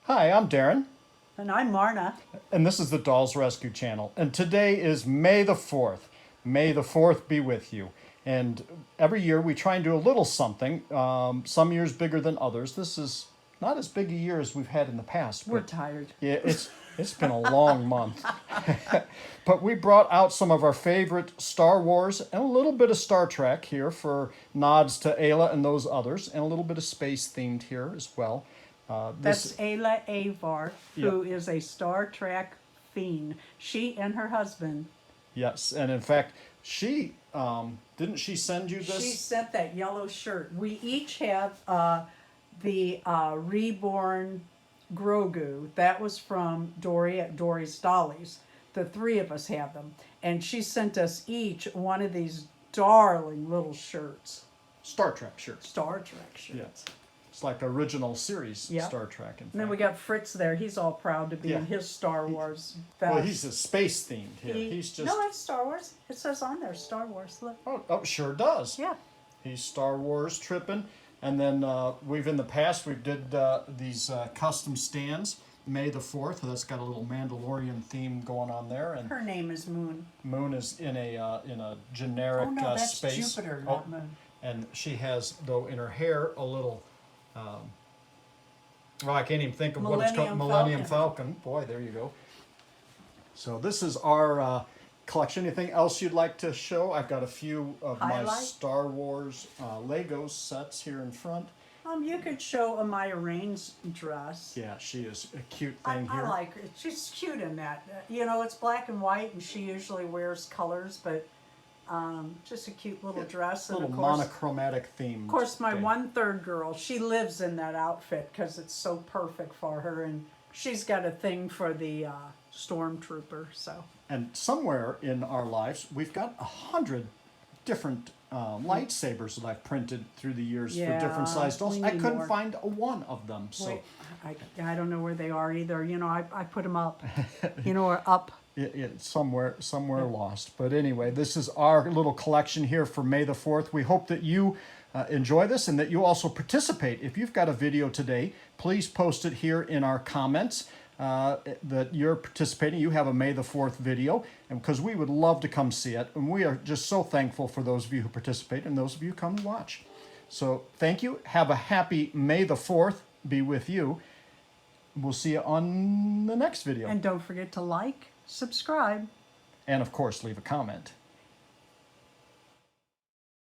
Hi, I'm Darren, And I'm Marna. and this is the Dolls Rescue Channel. And today is May the 4th. May the 4th be with you. And every year we try and do a little something, some years bigger than others. This is not as big a year as we've had in the past. We're tired. Yeah, it's been a long month. But we brought out some of our favorite Star Wars and a little bit of Star Trek here for nods to Ayla and those others, and a little bit of space themed here as well. That's Ayla Avar, who is a Star Trek fiend. She and her husband. Yes, and in fact, she didn't she send you this? She sent that yellow shirt. We each have the reborn Grogu. That was from Dory at Dory's Dollies. The three of us have them. And she sent us each one of these darling little shirts. Star Trek shirts. Star Trek shirts. Yes. It's like the original series Yep. Star Trek. And then we got Fritz there. He's all proud to be in his Star Wars vest. Well, he's a space themed here. He's just No, it's Star Wars. It says on there Star Wars. Look. oh, sure does. Yeah. He's Star Wars tripping. And then we've in the past we did these custom stands. May the 4th. That's got a little Mandalorian theme going on there, and Her name is Moon. Moon is in a generic Oh no, that's space. Jupiter, not Moon. And she has though in her hair a little. Well, I can't even think of what it's called. Millennium Falcon. Boy, there you go. So this is our collection. Anything else you'd like to show? I've got a few of my Star Wars Legos sets here in front. You could show Amaya Rain's dress. Yeah, she is a cute thing here. I like her. She's cute in that. You know, it's black and white, and she usually wears colors, but just a cute little dress. A little and of course, monochromatic theme. Of course, my 1/3 girl, she lives in that outfit because it's so perfect for her, and she's got a thing for the stormtrooper. So. And somewhere in our lives, we've got 100 different lightsabers that I've printed through the years for different size dolls. I couldn't find one of them. So wait, I don't know where they are either. You know, I put them up. You know, or up. Somewhere lost. But anyway, this is our little collection here for May the 4th. We hope that you enjoy this and that you also participate. If you've got a video today, please post it here in our comments that you're participating. You have a May the 4th video, and because we would love to come see it. And we are just so thankful for those of you who participate and those of you who come and watch. So thank you. Have a happy May the 4th be with you. We'll see you on the next video. And don't forget to like, subscribe, and of course leave a comment.